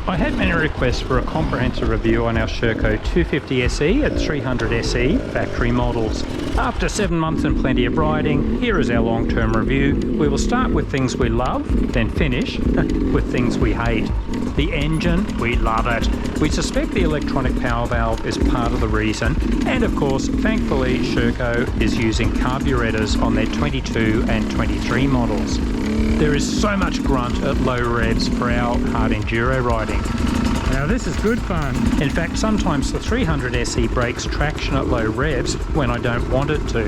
I had many requests for a comprehensive review on our Sherco 250 SE and 300 SE factory models. After 7 months and plenty of riding, here is our long-term review. We will start with things we love, then finish with things we hate. The engine, we love it. We suspect the electronic power valve is part of the reason, and of course, thankfully, Sherco is using carburetors on their 22 and 23 models. There is so much grunt at low revs for our hard enduro riding. Now this is good fun. In fact, sometimes the 300 SE breaks traction at low revs when I don't want it to.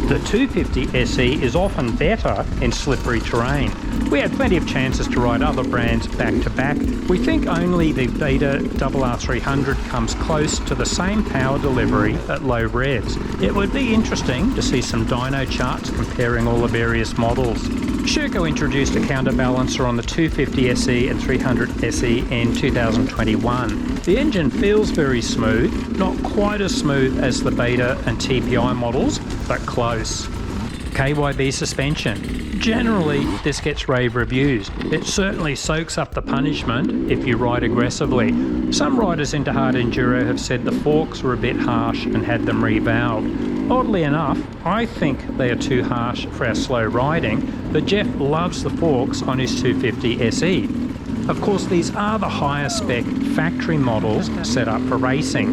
The 250 SE is often better in slippery terrain. We had plenty of chances to ride other brands back to back. We think only the Beta RR300 comes close to the same power delivery at low revs. It would be interesting to see some dyno charts comparing all the various models. Sherco introduced a counterbalancer on the 250 SE and 300 SE in 2021. The engine feels very smooth, not quite as smooth as the Beta and TPI models, but close. KYB suspension. Generally, this gets rave reviews. It certainly soaks up the punishment if you ride aggressively. Some riders into hard enduro have said the forks were a bit harsh and had them revalved. Oddly enough, I think they are too harsh for our slow riding, but Jeff loves the forks on his 250 SE. Of course, these are the higher spec factory models set up for racing.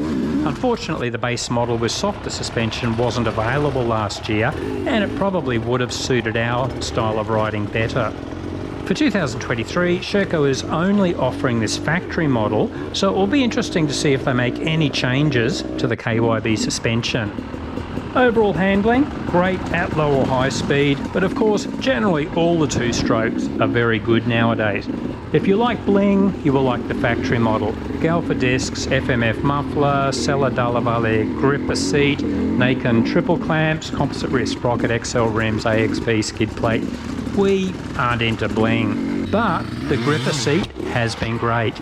Unfortunately, the base model with softer suspension wasn't available last year, and it probably would have suited our style of riding better. For 2023, Sherco is only offering this factory model, so it will be interesting to see if they make any changes to the KYB suspension. Overall handling, great at low or high speed, but of course, generally all the two-strokes are very good nowadays. If you like bling, you will like the factory model. Galfa discs, FMF muffler, Sella Dalla Valle gripper seat, Nakon triple clamps, composite rear sprocket, XL rims, AXP skid plate. We aren't into bling, but the gripper seat has been great.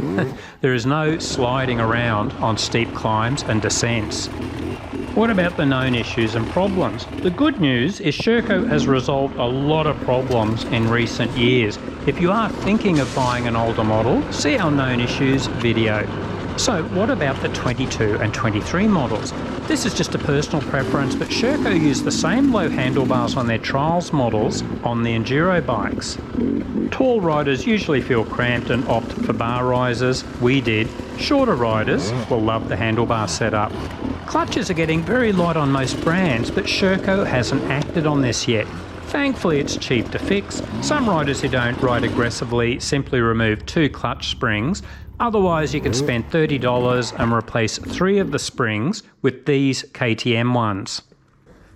There is no sliding around on steep climbs and descents. What about the known issues and problems? The good news is Sherco has resolved a lot of problems in recent years. If you are thinking of buying an older model, see our known issues video. So what about the 22 and 23 models? This is just a personal preference, but Sherco used the same low handlebars on their trials models on the enduro bikes. Tall riders usually feel cramped and opt for bar risers. We did. Shorter riders will love the handlebar setup. Clutches are getting very light on most brands, but Sherco hasn't acted on this yet. Thankfully, it's cheap to fix. Some riders who don't ride aggressively simply remove 2 clutch springs. Otherwise, you can spend $30 and replace 3 of the springs with these KTM ones.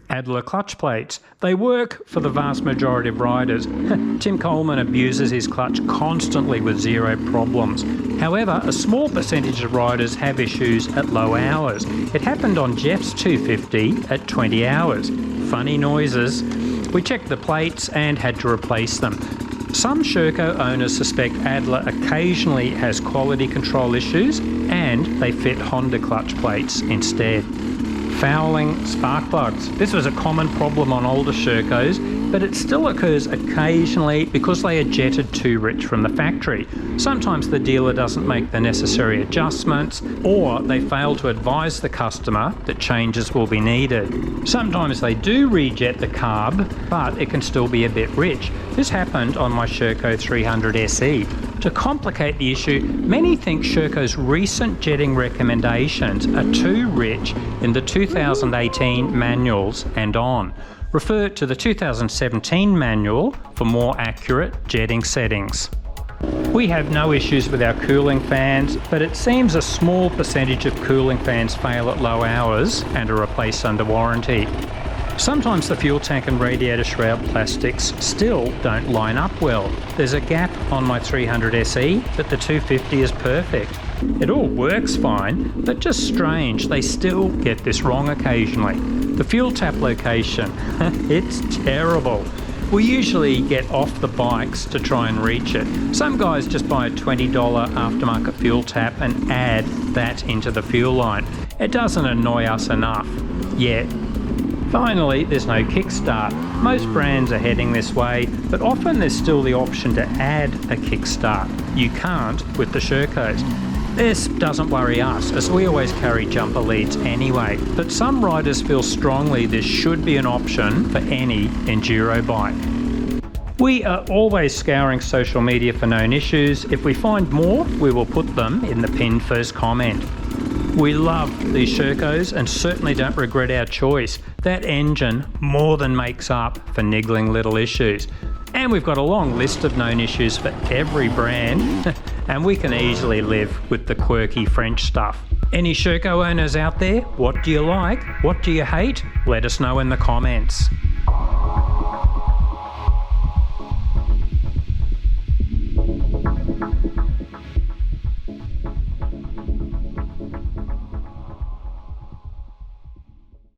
Adler clutch plates. They work for the vast majority of riders. Tim Coleman abuses his clutch constantly with 0 problems. However, a small percentage of riders have issues at low hours. It happened on Jeff's 250 at 20 hours. Funny noises. We checked the plates and had to replace them. Some Sherco owners suspect Adler occasionally has quality control issues, and they fit Honda clutch plates instead. Fouling spark plugs. This was a common problem on older Shercos, but it still occurs occasionally because they are jetted too rich from the factory. Sometimes the dealer doesn't make the necessary adjustments, or they fail to advise the customer that changes will be needed. Sometimes they do rejet the carb, but it can still be a bit rich. This happened on my Sherco 300 SE. To complicate the issue, many think Sherco's recent jetting recommendations are too rich in the 2018 manuals and on. Refer to the 2017 manual for more accurate jetting settings. We have no issues with our cooling fans, but it seems a small percentage of cooling fans fail at low hours and are replaced under warranty. Sometimes the fuel tank and radiator shroud plastics still don't line up well. There's a gap on my 300 SE, but the 250 is perfect. It all works fine, but just strange, they still get this wrong occasionally. The fuel tap location, it's terrible. We usually get off the bikes to try and reach it. Some guys just buy a $20 aftermarket fuel tap and add that into the fuel line. It doesn't annoy us enough yet. Finally, there's no kickstart. Most brands are heading this way, but often there's still the option to add a kickstart. You can't with the Shercos. This doesn't worry us, as we always carry jumper leads anyway, but some riders feel strongly this should be an option for any enduro bike. We are always scouring social media for known issues. If we find more, we will put them in the pinned first comment. We love these Shercos and certainly don't regret our choice. That engine more than makes up for niggling little issues. And we've got a long list of known issues for every brand, and we can easily live with the quirky French stuff. Any Sherco owners out there, what do you like? What do you hate? Let us know in the comments.